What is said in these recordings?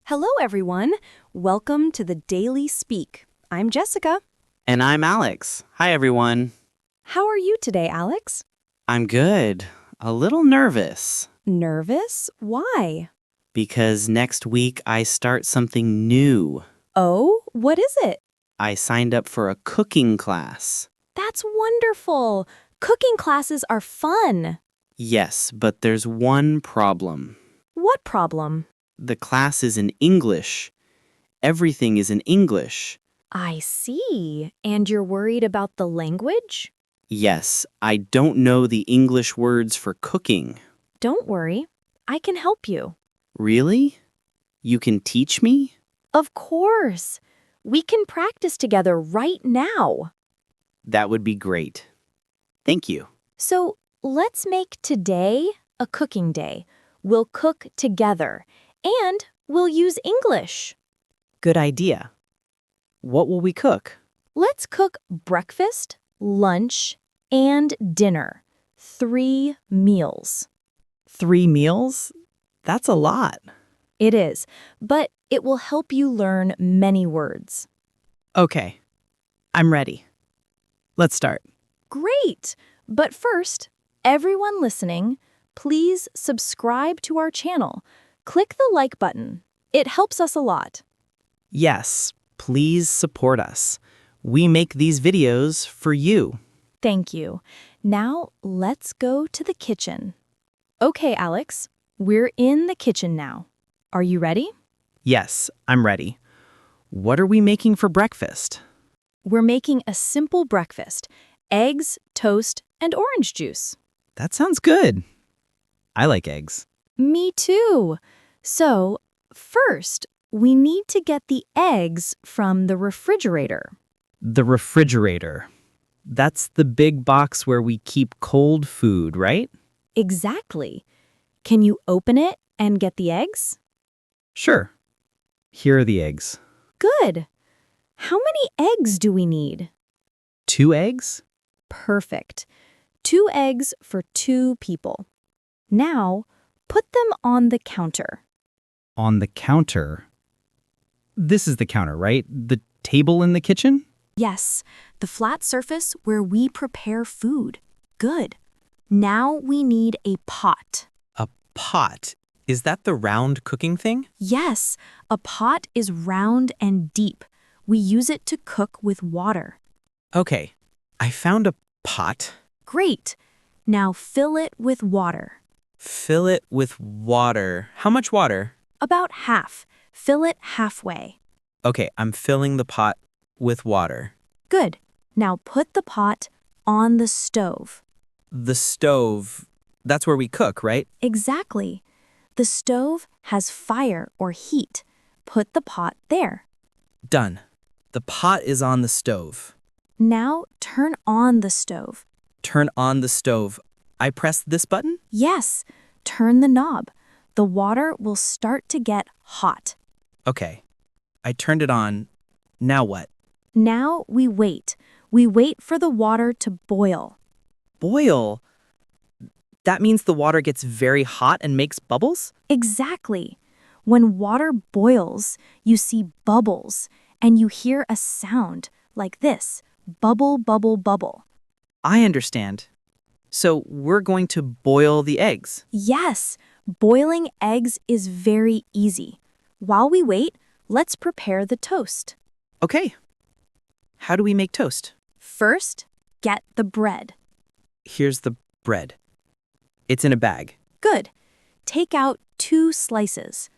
Hello, everyone. Welcome to the Daily Speak. I'm Jessica. And I'm Alex. Hi, everyone. How are you today, Alex? I'm good. A little nervous Nervous? Why? because next week I start something new. Oh, what is it? I signed up for a cooking class. That's wonderful. Cooking classes are fun. Yes, but there's one problem. What problem? The class is in English. Everything is in English. I see. And you're worried about the language? Yes, I don't know the English words for cooking. Don't worry. I can help you. Really? You can teach me? Of course. We can practice together right now. That would be great. Thank you. So let's make today a cooking day. We'll cook together, and we'll use English. Good idea. What will we cook? Let's cook breakfast, lunch, and dinner. 3 meals. 3 meals? That's a lot. It is, but it will help you learn many words. Okay, I'm ready. Let's start. Great! But first, everyone listening, please subscribe to our channel. Click the like button. It helps us a lot. Yes, please support us. We make these videos for you. Thank you. Now, let's go to the kitchen. Okay, Alex, we're in the kitchen now. Are you ready? Yes, I'm ready. What are we making for breakfast? We're making a simple breakfast: eggs, toast, and orange juice. That sounds good. I like eggs. Me too. So, first, we need to get the eggs from the refrigerator. The refrigerator. That's the big box where we keep cold food, right? Exactly. Can you open it and get the eggs? Sure. Here are the eggs. Good. How many eggs do we need? 2 eggs? Perfect. 2 eggs for 2 people. Now, put them on the counter. On the counter. This is the counter, right? The table in the kitchen? Yes, the flat surface where we prepare food. Good. Now we need a pot. A pot. Is that the round cooking thing? Yes, a pot is round and deep. We use it to cook with water. Okay, I found a pot. Great. Now fill it with water. Fill it with water. How much water? About half. Fill it halfway. Okay, I'm filling the pot with water. Good. Now put the pot on the stove. The stove, that's where we cook, right? Exactly. The stove has fire or heat. Put the pot there. Done. The pot is on the stove. Now turn on the stove. Turn on the stove. I press this button? Yes, turn the knob. The water will start to get hot. Okay, I turned it on. Now what? Now we wait. We wait for the water to boil. Boil. That means the water gets very hot and makes bubbles? Exactly. When water boils, you see bubbles, and you hear a sound like this: bubble, bubble, bubble. I understand. So we're going to boil the eggs. Yes, boiling eggs is very easy. While we wait, let's prepare the toast. Okay. How do we make toast? First, get the bread. Here's the bread. It's in a bag. Good. Take out 2 slices.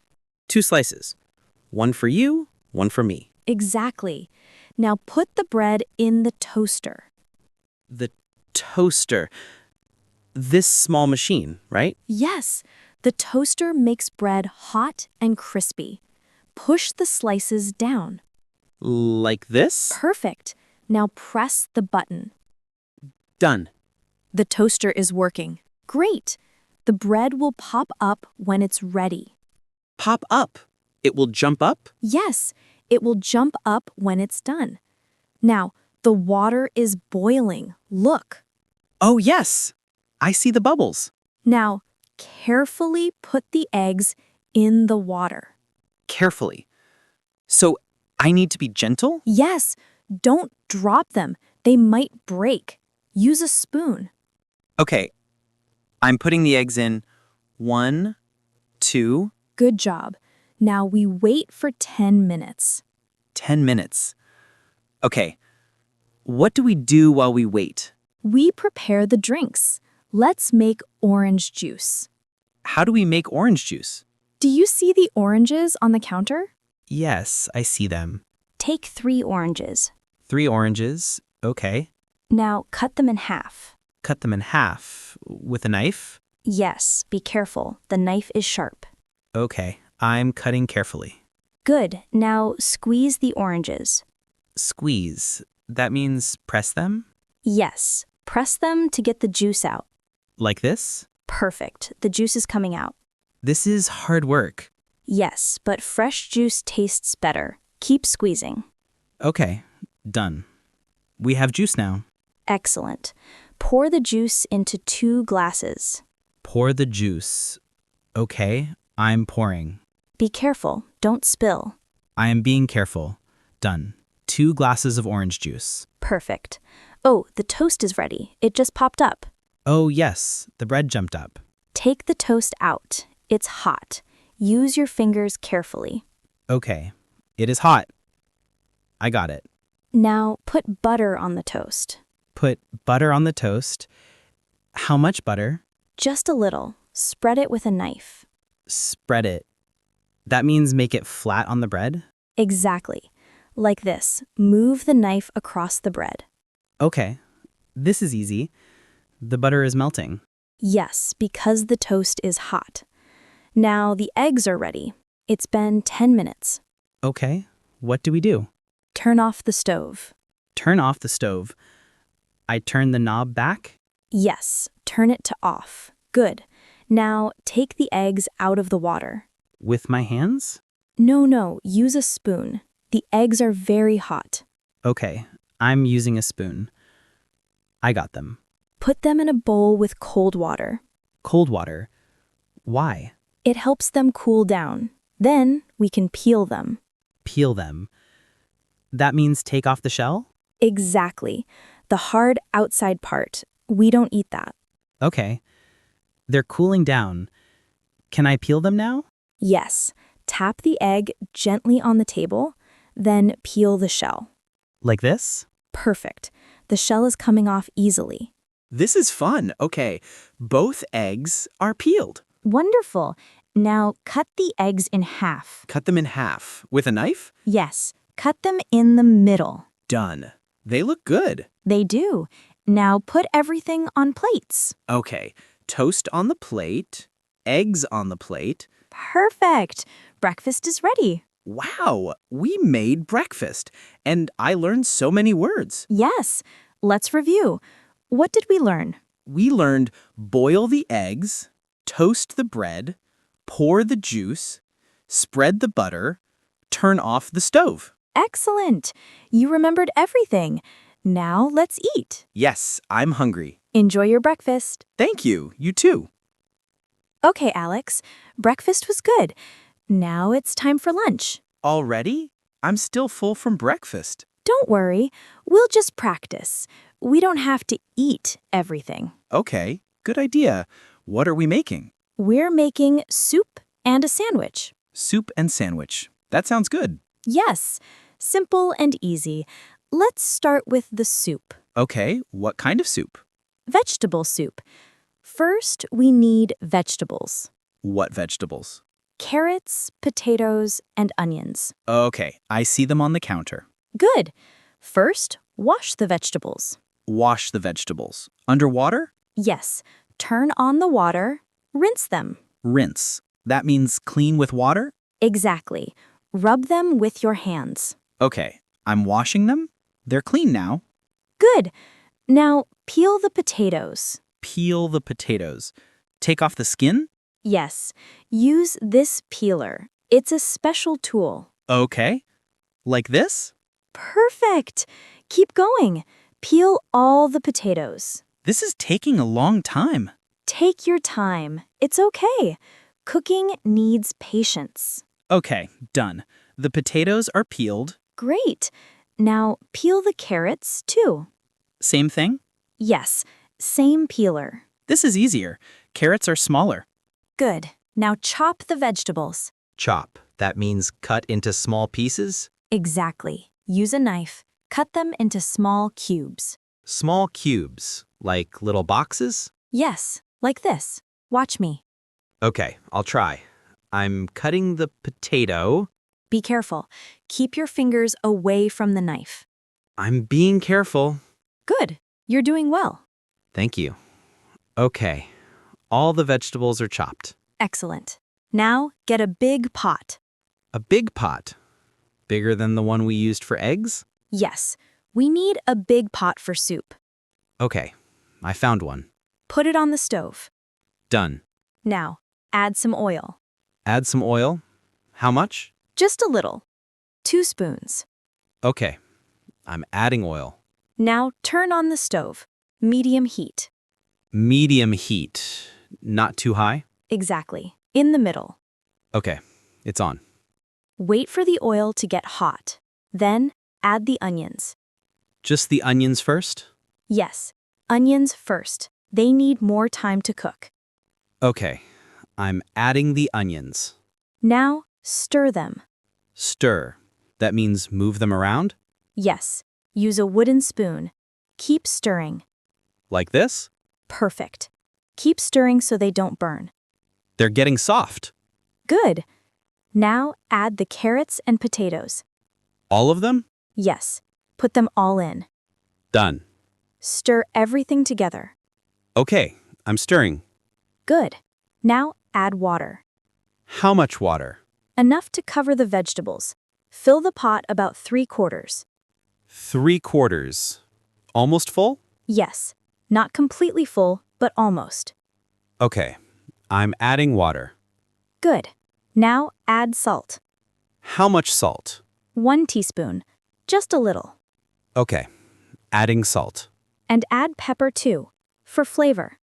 2 slices. One for you, one for me. Exactly. Now put the bread in the toaster. The toaster. This small machine, right? Yes, the toaster makes bread hot and crispy. Push the slices down. Like this? Perfect. Now press the button. Done. The toaster is working. Great. The bread will pop up when it's ready. Pop up. It will jump up? Yes, it will jump up when it's done. Now, the water is boiling. Look. Oh, yes. I see the bubbles. Now, carefully put the eggs in the water. Carefully. So I need to be gentle? Yes, don't drop them. They might break. Use a spoon. Okay, I'm putting the eggs in. 1, 2, Good job. Now we wait for 10 minutes. 10 minutes. Okay, what do we do while we wait? We prepare the drinks. Let's make orange juice. How do we make orange juice? Do you see the oranges on the counter? Yes, I see them. Take 3 oranges. 3 oranges. Okay. Now cut them in half. Cut them in half. With a knife? Yes, be careful. The knife is sharp. Okay, I'm cutting carefully. Good. Now squeeze the oranges. Squeeze. That means press them? Yes, press them to get the juice out. Like this? Perfect. The juice is coming out. This is hard work. Yes, but fresh juice tastes better. Keep squeezing. Okay, done. We have juice now. Excellent. Pour the juice into 2 glasses. Pour the juice. Okay, I'm pouring. Be careful. Don't spill. I am being careful. Done. 2 glasses of orange juice. Perfect. Oh, the toast is ready. It just popped up. Oh, yes, the bread jumped up. Take the toast out. It's hot. Use your fingers carefully. Okay, it is hot. I got it. Now put butter on the toast. Put butter on the toast. How much butter? Just a little. Spread it with a knife. Spread it. That means make it flat on the bread? Exactly. Like this. Move the knife across the bread. Okay, this is easy. The butter is melting. Yes, because the toast is hot. Now the eggs are ready. It's been 10 minutes. Okay, what do we do? Turn off the stove. Turn off the stove. I turn the knob back? Yes, turn it to off. Good. Now take the eggs out of the water. With my hands? No, use a spoon. The eggs are very hot. Okay, I'm using a spoon. I got them. Put them in a bowl with cold water. Cold water. Why? It helps them cool down. Then we can peel them. Peel them. That means take off the shell? Exactly. The hard outside part. We don't eat that. Okay. They're cooling down. Can I peel them now? Yes. Tap the egg gently on the table, then peel the shell. Like this? Perfect. The shell is coming off easily. This is fun. Okay, both eggs are peeled. Wonderful. Now cut the eggs in half. Cut them in half. With a knife? Yes, cut them in the middle. Done. They look good. They do. Now put everything on plates. Okay, toast on the plate, eggs on the plate. Perfect. Breakfast is ready. Wow, we made breakfast, and I learned so many words. Yes. Let's review. What did we learn? We learned boil the eggs, toast the bread, pour the juice, spread the butter, turn off the stove. Excellent. You remembered everything. Now let's eat. Yes, I'm hungry. Enjoy your breakfast. Thank you. You too. Okay, Alex. Breakfast was good. Now it's time for lunch. Already? I'm still full from breakfast. Don't worry. We'll just practice. We don't have to eat everything. Okay, good idea. What are we making? We're making soup and a sandwich. Soup and sandwich. That sounds good. Yes, simple and easy. Let's start with the soup. Okay, what kind of soup? Vegetable soup. First, we need vegetables. What vegetables? Carrots, potatoes, and onions. Okay, I see them on the counter. Good. First, wash the vegetables. Wash the vegetables. Under water? Yes, turn on the water, rinse them. Rinse. That means clean with water? Exactly. Rub them with your hands. Okay, I'm washing them. They're clean now. Good. Now, peel the potatoes. Peel the potatoes. Take off the skin? Yes, use this peeler. It's a special tool. Okay. Like this? Perfect. Keep going. Peel all the potatoes. This is taking a long time. Take your time. It's okay. Cooking needs patience. Okay, done. The potatoes are peeled. Great. Now peel the carrots, too. Same thing? Yes, same peeler. This is easier. Carrots are smaller. Good. Now chop the vegetables. Chop. That means cut into small pieces? Exactly. Use a knife. Cut them into small cubes. Small cubes, like little boxes? Yes, like this. Watch me. Okay, I'll try. I'm cutting the potato. Be careful. Keep your fingers away from the knife. I'm being careful. Good. You're doing well. Thank you. Okay, all the vegetables are chopped. Excellent. Now get a big pot. A big pot. Bigger than the one we used for eggs? Yes, we need a big pot for soup. Okay, I found one. Put it on the stove. Done. Now, add some oil. Add some oil. How much? Just a little. 2 spoons. Okay, I'm adding oil. Now turn on the stove. Medium heat. Medium heat. Not too high? Exactly. In the middle. Okay, it's on. Wait for the oil to get hot. Then add the onions. Just the onions first? Yes, onions first. They need more time to cook. Okay, I'm adding the onions. Now stir them. Stir. That means move them around? Yes, use a wooden spoon. Keep stirring. Like this? Perfect. Keep stirring so they don't burn. They're getting soft. Good. Now add the carrots and potatoes. All of them? Yes, put them all in. Done. Stir everything together. Okay, I'm stirring. Good. Now add water. How much water? Enough to cover the vegetables. Fill the pot about 3/4. 3/4. Almost full? Yes, not completely full, but almost. Okay, I'm adding water. Good. Now add salt. How much salt? 1 teaspoon. Just a little. Okay, adding salt. And add pepper too, for flavor.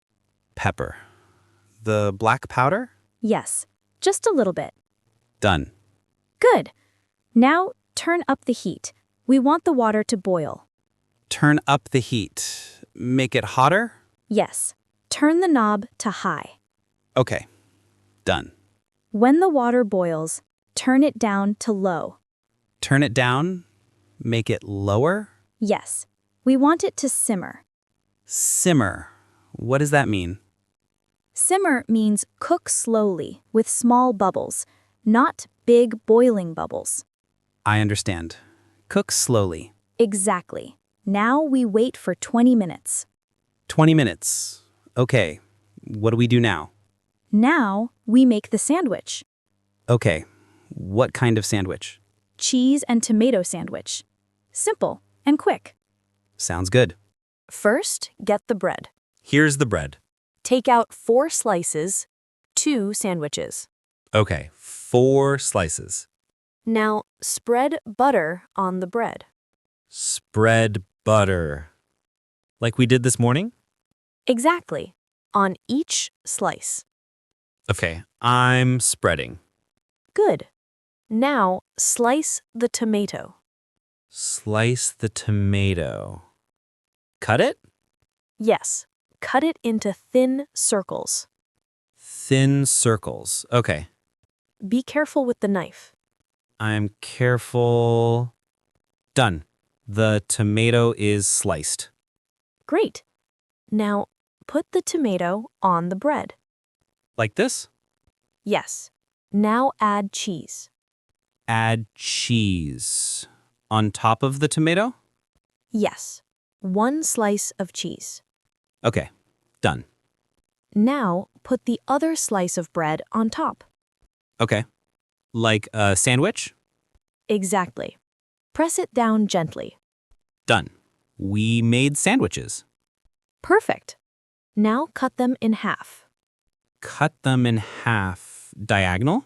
Pepper. The black powder? Yes, just a little bit. Done. Good. Now turn up the heat. We want the water to boil. Turn up the heat. Make it hotter? Yes, turn the knob to high. Okay, done. When the water boils, turn it down to low. Turn it down. Make it lower. Yes, we want it to simmer. Simmer. What does that mean? Simmer means cook slowly with small bubbles, not big boiling bubbles. I understand. Cook slowly. Exactly. Now we wait for 20 minutes. 20 minutes. Okay, what do we do now? Now we make the sandwich. Okay, what kind of sandwich? Cheese and tomato sandwich. Simple and quick. Sounds good. First, get the bread. Here's the bread. Take out 4 slices, 2 sandwiches. Okay, 4 slices. Now spread butter on the bread. Spread butter. Like we did this morning? Exactly. On each slice. Okay, I'm spreading. Good. Now slice the tomato. Slice the tomato. Cut it? Yes. Cut it into thin circles. Thin circles. Okay, Be careful with the knife. I'm careful. Done. The tomato is sliced. Great. Now put the tomato on the bread. Like this? Yes. Now add cheese. Add cheese. On top of the tomato? Yes. 1 slice of cheese. Okay, done. Now put the other slice of bread on top. Okay. Like a sandwich? Exactly. Press it down gently. Done. We made sandwiches. Perfect. Now cut them in half. Cut them in half. Diagonal?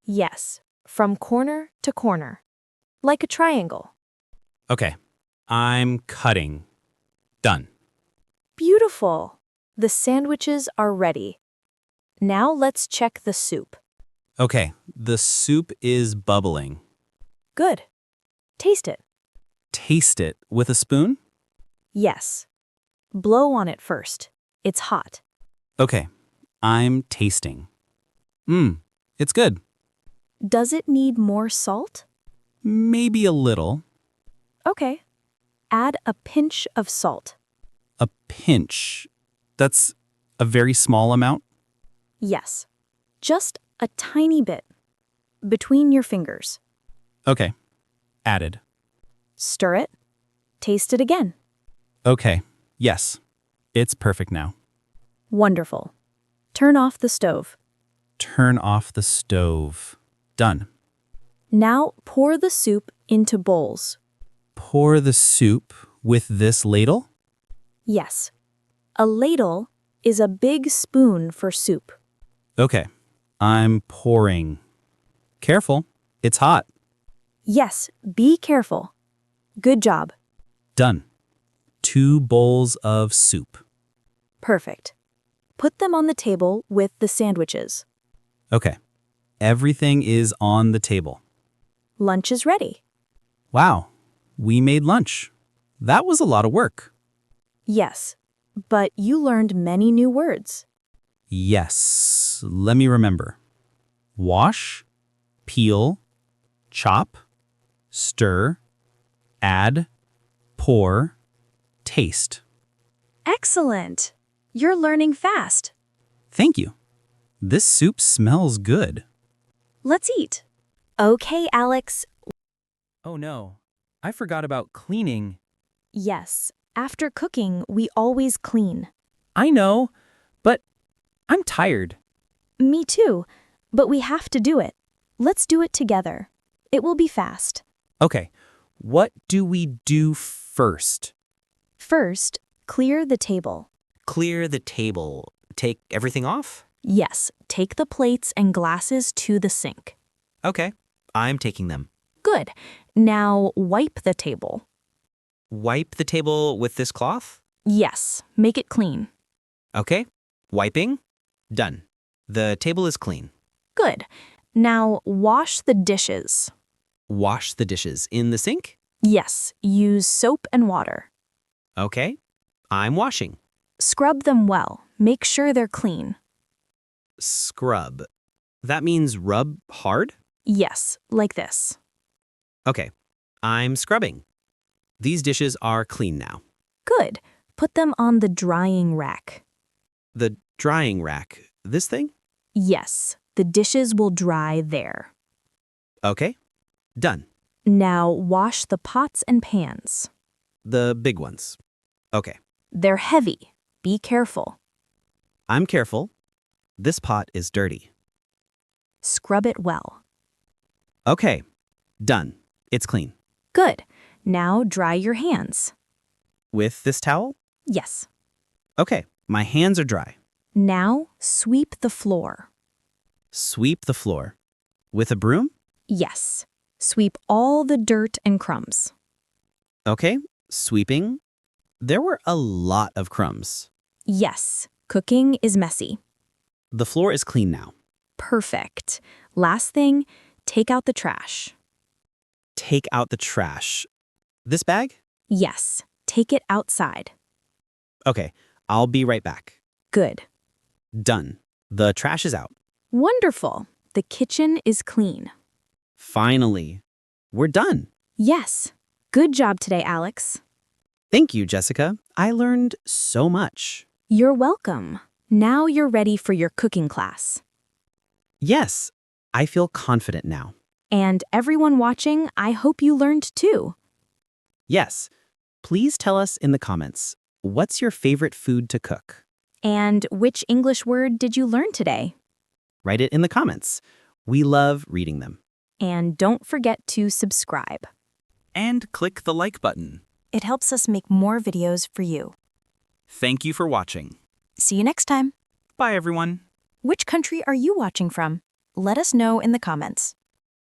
Yes, from corner to corner. Like a triangle. Okay. I'm cutting. Done. Beautiful. The sandwiches are ready. Now let's check the soup. Okay, the soup is bubbling. Good. Taste it. Taste it with a spoon? Yes. Blow on it first. It's hot. Okay, I'm tasting. It's good. Does it need more salt? Maybe a little. Okay. Add a pinch of salt. A pinch. That's a very small amount? Yes. Just a tiny bit. Between your fingers. Okay, added. Stir it. Taste it again. Okay, yes. It's perfect now. Wonderful. Turn off the stove. Turn off the stove. Done. Now pour the soup into bowls. Pour the soup with this ladle? Yes. A ladle is a big spoon for soup. Okay, I'm pouring. Careful, it's hot. Yes, be careful. Good job. Done. 2 bowls of soup. Perfect. Put them on the table with the sandwiches. Okay, everything is on the table. Lunch is ready. Wow, we made lunch. That was a lot of work. Yes, but you learned many new words. Yes, let me remember. Wash, peel, chop, stir, add, pour, taste. Excellent. You're learning fast. Thank you. This soup smells good. Let's eat. Okay, Alex. Oh no, I forgot about cleaning. Yes, after cooking, we always clean. I know, but I'm tired. Me too, but we have to do it. Let's do it together. It will be fast. Okay, what do we do first? First, clear the table. Clear the table. Take everything off? Yes, take the plates and glasses to the sink. Okay, I'm taking them. Good. Now wipe the table. Wipe the table with this cloth? Yes, make it clean. Okay, wiping. Done. The table is clean. Good. Now wash the dishes. Wash the dishes in the sink? Yes, use soap and water. Okay, I'm washing. Scrub them well. Make sure they're clean. Scrub. That means rub hard? Yes, like this. Okay, I'm scrubbing. These dishes are clean now. Good. Put them on the drying rack. The drying rack. This thing? Yes, the dishes will dry there. Okay, done. Now wash the pots and pans. The big ones. Okay, They're heavy. Be careful. I'm careful. This pot is dirty. Scrub it well. Okay, done. It's clean. Good. Now dry your hands. With this towel? Yes. Okay, my hands are dry. Now sweep the floor. Sweep the floor. With a broom? Yes. Sweep all the dirt and crumbs. Okay, sweeping. There were a lot of crumbs. Yes. Cooking is messy. The floor is clean now. Perfect. Last thing, take out the trash. Take out the trash. This bag? Yes. Take it outside. Okay, I'll be right back. Good. Done. The trash is out. Wonderful. The kitchen is clean. Finally. We're done. Yes. Good job today, Alex. Thank you, Jessica. I learned so much. You're welcome. Now you're ready for your cooking class. Yes, I feel confident now. And everyone watching, I hope you learned too. Yes. Please tell us in the comments, what's your favorite food to cook? And which English word did you learn today? Write it in the comments. We love reading them. And don't forget to subscribe. And click the like button. It helps us make more videos for you. Thank you for watching. See you next time. Bye, everyone. Which country are you watching from? Let us know in the comments.